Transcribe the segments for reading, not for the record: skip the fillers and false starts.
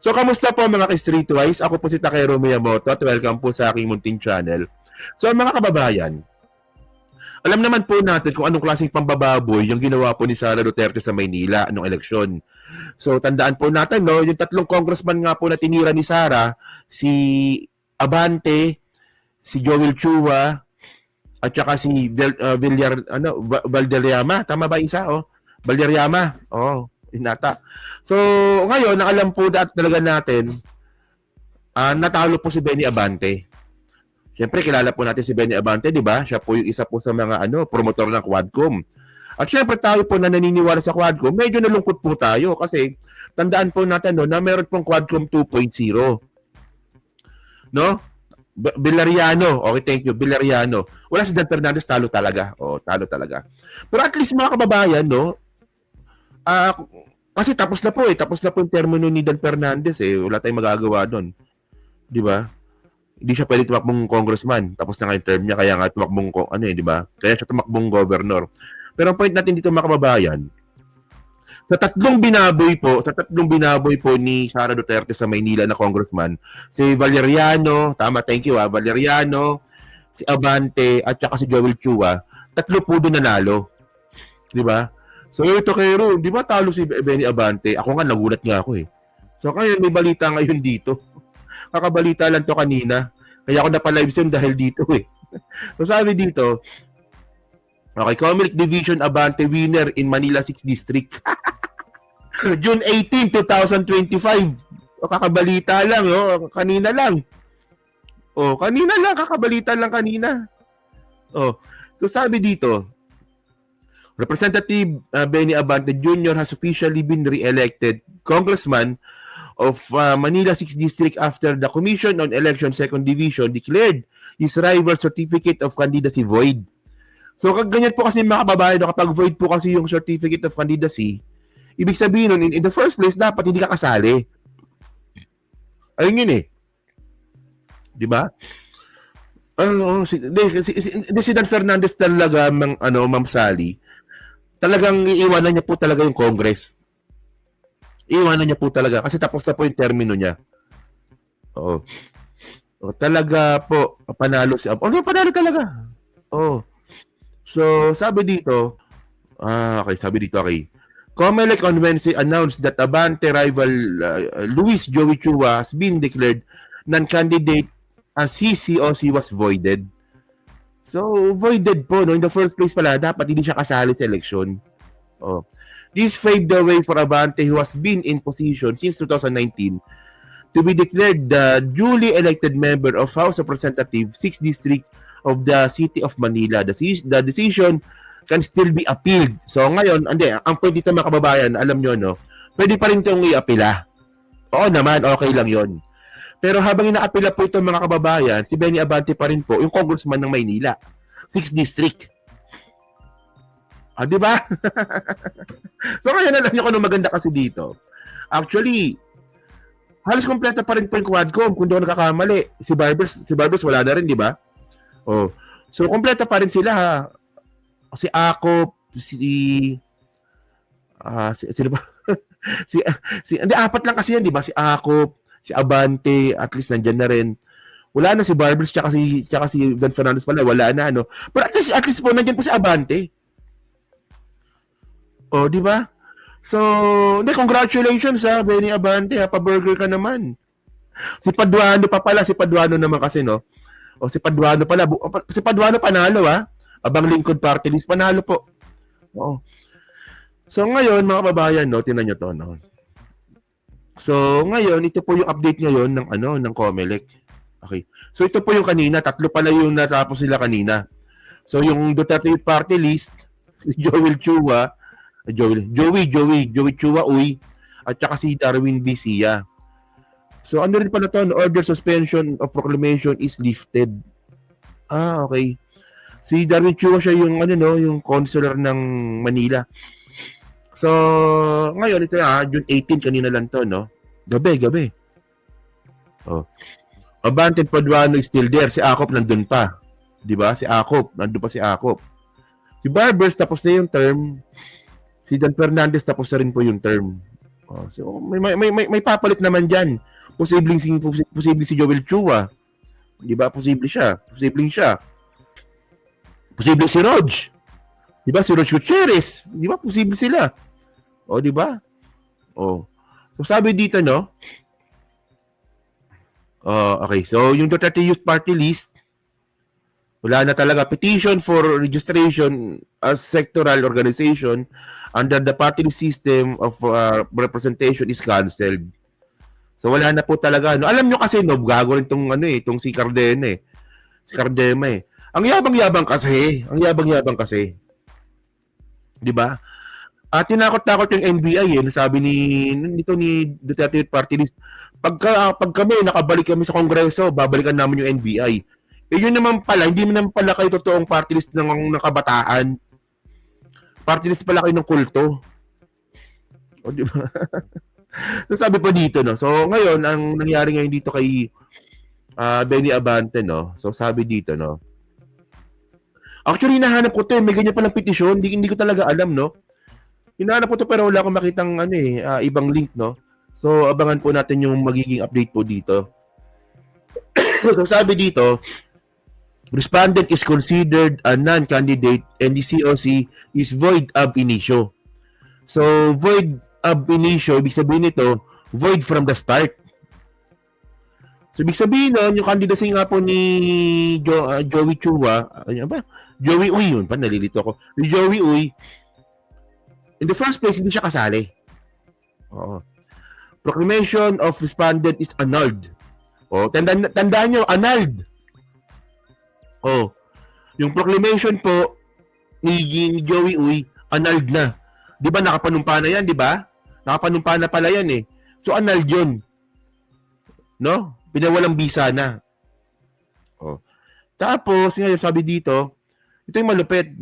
So, kamusta po mga ka-Streetwise? Ako po si Takero Miyamoto at welcome po sa aking munting channel. So, mga kababayan, alam naman po natin kung anong klaseng pambababoy yung ginawa po ni Sara Duterte sa Maynila anong eleksyon. So, tandaan po natin, no, yung tatlong congressman nga po na tinira ni Sara, si Abante, si Joel Chua, at saka si Valderrama. Tama ba isa? Oh? Valderrama. Oh, inata. So, ngayon, nakalam po talaga natin, natalo po si Benny Abante. Siyempre, kilala po natin si Benny Abante, di ba? Siya po yung isa po sa mga promotor ng Quadcom. At siyempre, tayo po na naniniwala sa Quadcom, medyo nalungkot po tayo kasi tandaan po natin na meron pong Quadcom 2.0. No? Villarriano. Okay, thank you. Villarriano. Wala si Dan Fernandez, talo talaga. Talo talaga. Pero at least mga kababayan, no? Kasi tapos na po yung termino ni Dan Fernandez eh. Wala tayong magagawa doon. Di ba? Hindi siya pwede tumakbong congressman. Tapos na nga yung term niya, kaya nga tumakbong, di ba? Kaya siya tumakbong governor. Pero ang point natin dito mga kababayan, sa tatlong binaboy po ni Sara Duterte sa Maynila na congressman, si Valeriano, tama, thank you Valeriano, si Abante, at saka si Joel Chua, tatlo po doon nanalo. Di ba? So ito kayo, di ba talo si Benny Abante? Ako nga, nagulat nga ako eh. So kaya may balita ngayon dito. Kakabalita lang to kanina. Kaya ako napalive stream dahil dito eh. So sabi dito, okay, Comelec Division Abante winner in Manila 6th District. June 18, 2025. Kakabalita lang, kanina lang. Kanina lang, kakabalita lang kanina. So sabi dito, Representative Benny Abante Jr. has officially been re-elected Congressman of Manila 6th District after the Commission on Election 2nd Division declared his rival certificate of candidacy void. So ganyan po kasi mga kababayan, kapag void po kasi yung certificate of candidacy, ibig sabihin nun, in the first place, dapat hindi ka kasali. Ayun yun eh. Di ba? Si Dan Fernandez talaga, Ma'am Sally, talagang iiwanan niya po talaga yung Congress. Iiwanan niya po talaga kasi tapos na po yung termino niya. Talaga po, panalo si panalo talaga. So, sabi dito, okay. Comelec on Wednesday announced that Abante rival Luis Joey Chua has been declared non-candidate as his COC was voided. So, voided po, no? In the first place pala, dapat hindi siya kasali sa eleksyon. This paved the way for Abante, who has been in position since 2019, to be declared the duly elected member of House of Representatives, 6th District of the City of Manila. The decision can still be appealed. So ngayon, ang point dito mga kababayan, alam nyo, no? Pwede pa rin itong i-apila. Oo naman, okay lang yon. Pero habang ina-apila po itong mga kababayan, si Benny Abante pa rin po, yung congressman ng Maynila, 6th District. Di ba? So ngayon, alam nyo kung ano maganda kasi dito. Actually, halos kompleto pa rin po yung Quadcom kung doon nakakamali. Si Barbers wala na rin, di ba? So kompleto pa rin sila ha. Si Akop, sino ba? Hindi, apat lang kasi yan, di ba? Si Akop, si Abante, at least nandyan na rin. Wala na si Barbers, tsaka si Dan Fernandez pala, wala na, ano. Pero at least po, nandyan po si Abante. Di ba? So, congratulations ha, Benny Abante, ha, pa-burger ka naman. Si Paduano naman kasi, no? Si Paduano pala, si Paduano panalo, ha? Abang Lingkod Party List, panalo po. So, ngayon, mga kababayan, no, tinan nyo to, no? So, ngayon, ito po yung update ngayon ng Comelec. Okay. So, ito po yung kanina, tatlo pala yung natapos sila kanina. So, yung Duterte Party List, si Joel Chua, Joey Chua Uy, at saka si Darwin Bisia. So, ano rin pala to, order suspension of proclamation is lifted. Okay. Si Darwin Chua siya yung yung consular ng Manila. So, ngayon ito June 18 kanina lang to, no? Gabi. Abante Paduano is still there. Si Akop nandun pa. 'Di ba? Nandun pa si Akop. Si Barbers tapos na yung term. Si Dan Fernandez tapos na rin po yung term. So may papalit naman diyan. Posibleng si Joel Chua. 'Di ba? Posibleng siya. Posible si Rog. 'Di ba? Si Rog Gutierrez. 'Di ba? Posible sila. 'Di ba? So sabi dito, no? Okay. So yung Duterte Youth Party List, wala na talaga. Petition for registration as sectoral organization under the party system of representation is cancelled. So wala na po talaga. No? Alam nyo kasi, no, gago rin itong si Cardena eh. Si Cardema eh. Ang yabang-yabang kasi. Di ba? At tinakot-takot yung NBI eh. Nasabi ni Duterte Youth Party List, pag kami, nakabalik kami sa Kongreso, babalikan namin yung NBI. Yun naman pala, hindi naman pala kayo totoong party list ng kabataan. Party list pala kayo ng kulto. Di ba? So, sabi pa dito, no? So, ngayon, ang nangyari ngayon dito kay Benny Abante, no? So, sabi dito, no? Actually, hinahanap ko may ganyan palang petisyon. Hindi ko talaga alam, no? Hinahanap ko pero wala akong makitang ibang link, no? So, abangan po natin yung magiging update po dito. So, sabi dito, respondent is considered a non-candidate and the COC is void ab initio. So, void ab initio, ibig sabihin nito, void from the start. So, ibig sabihin nun, yung candidacy nga po ni Joey Chua, Joey Uy, yun pa, nalilito ako. Ni Joey Uy, in the first place, hindi siya kasali. Proclamation of respondent is annulled. Tandaan nyo, annulled. Yung proclamation po ni Joey Uy, annulled na. 'Di ba nakapanumpa na 'yan, 'di ba? Nakapanumpa na pala 'yan eh. So annulled 'yun. No? Pinawalang bisa na. Tapos, ngayon sabi dito, ito yung malupit.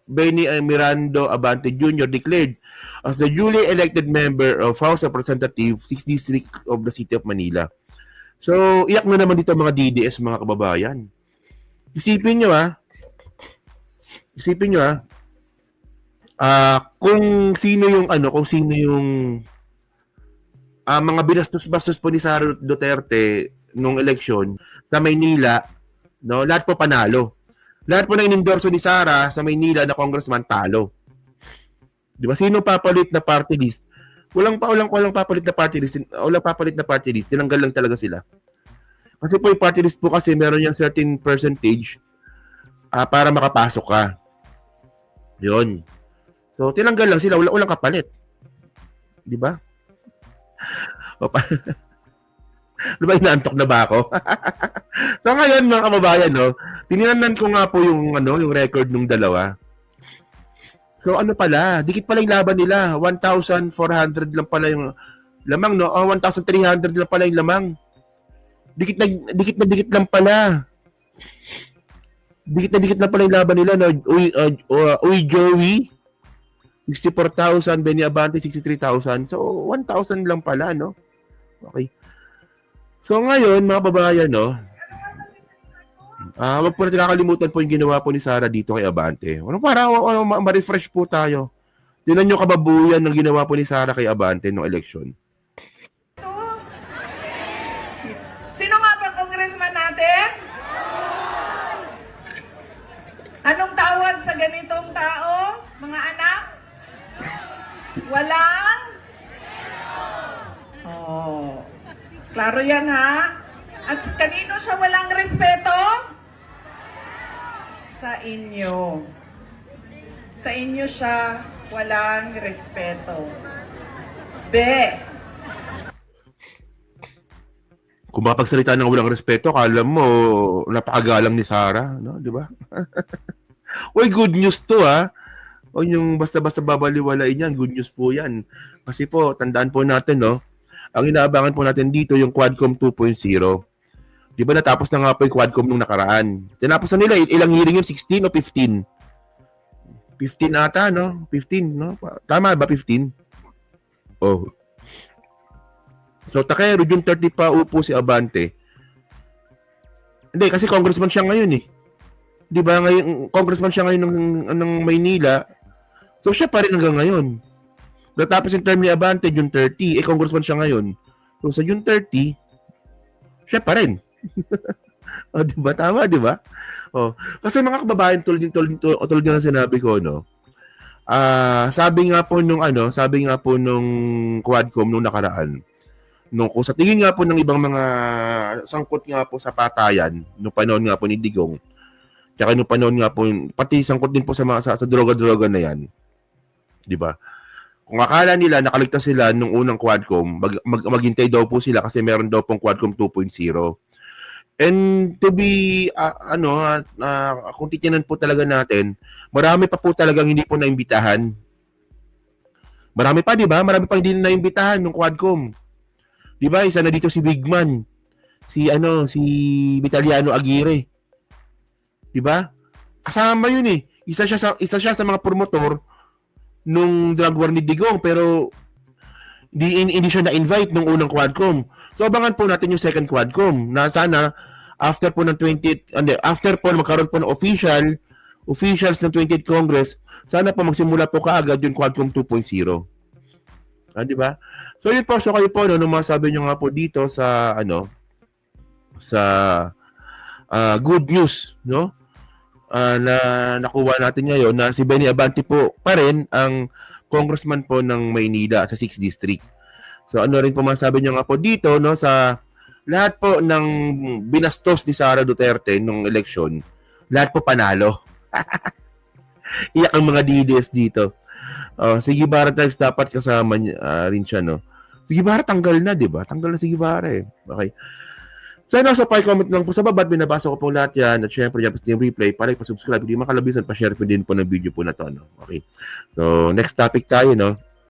Benny Mirando Abante Jr. declared as the duly elected member of House of Representatives 6th District of the City of Manila. So, iyak na naman dito mga DDS, mga kababayan. Isipin nyo kung sino yung mga binastos-bastos po ni Sara Duterte nung eleksyon sa Maynila, no, lahat po panalo. Lahat po na inendorso ni Sara sa Maynila na congressman talo. 'Di ba? Sino papalit na party list? Walang papalit na party list. Walang papalit na party list. Tinanggal lang talaga sila. Kasi po yung party list po kasi meron yung certain percentage para makapasok ka. Yun. So, tinanggal lang sila. Walang kapalit. Di ba? Di ba, inaantok na ba ako? So, ngayon mga kababayan, no, tininanan ko nga po yung record nung dalawa. So, pala, dikit pala yung laban nila. 1,400 lang pala yung lamang, no? 1,300 lang pala yung lamang. Dikit na dikit lang pala. Dikit na dikit lang pala yung laban nila, no? Uy Joey, 64,000, Benny Abante, 63,000. So, 1,000 lang pala, no? Okay. So, ngayon, mga babayan, no? Wag po natin kakalimutan po yung ginawa po ni Sara dito kay Abante. Para ma-refresh po tayo. Tingnan nyo kababuyan ng ginawa po ni Sara kay Abante noong eleksyon. Sino nga ba congressman natin? Anong tawag sa ganitong tao, mga anak? Walang? Klaro yan ha? At kanino siya walang respeto? Sa inyo. Sa inyo siya walang respeto. Kung mapagsalita ng walang respeto, kala mo napakagalang ni Sara, no? Di ba? Uy, good news to ha. O yung basta-basta babaliwalain yan, good news po yan. Kasi po, tandaan po natin, no? Ang inaabangan po natin dito yung Quadcom 2.0. Di ba natapos na nga po yung Quadcom nung nakaraan? Tinapos na nila, ilang hearing yun? 16 o 15? 15 ata, no? 15, no? Tama ba 15? Oh. So, takero, June 30 pa upo si Abante. Hindi, kasi congressman siya ngayon eh. Di ba? Ngayon, congressman siya ngayon ng Maynila. So, siya pa rin hanggang ngayon. Natapos yung term ni Abante, June 30. Congressman siya ngayon. So, sa June 30, siya pa rin. O, diba? Tama, diba? O, kasi mga kababayan, tulad yung sinabi ko, no? Sabi nga po nung Quadcom nung nakaraan, kung sa tingin nga po ng ibang mga sangkot nga po sa patayan, nung panahon nga po ni Digong, tsaka nung panahon nga po, pati sangkot din po sa droga-droga na yan, di ba? Kung akala nila nakaligtas sila nung unang Quadcom, maghintay daw po sila kasi meron daw pong Quadcom 2.0. And to be, kung titinan po talaga natin, marami pa po talagang hindi po naimbitahan. Marami pa, di ba? Marami pa hindi naimbitahan ng Quadcom. Di ba? Isa na dito si Bigman. Si Vitaliano Aguirre. Di ba? Kasama yun eh. Isa siya sa mga promotor nung drug war ni Digong, pero hindi siya na-invite nung unang Quadcom. So abangan po natin yung second Quadcom na sana after po magkaroon po ng officials ng 20th Congress, sana po magsimula po kaagad yung Quadcom 2.0. Di ba? So yun po, so kayo po nung masabi nyo nga po dito sa good news, no? Na nakuha natin ngayon na si Benny Abante po pa rin ang congressman po ng Maynila sa 6th District. So ano rin po masabi nyo nga po dito, no, sa lahat po ng binastos ni Sara Duterte nung eleksyon, lahat po panalo. Iyak ang mga DDS dito. Si Guevara Tribes dapat kasama rin siya, no? Si Guevara tanggal na, di ba? Tanggal na si Guevara eh. Okay. So, sa comment lang po sa baba, binabasa ko po lahat yan. At syempre, yan po yung replay. Pa-like, pa-subscribe. Hindi makalabisan, pa-share po din po ng video po na to. No? Okay. So, next topic tayo, no?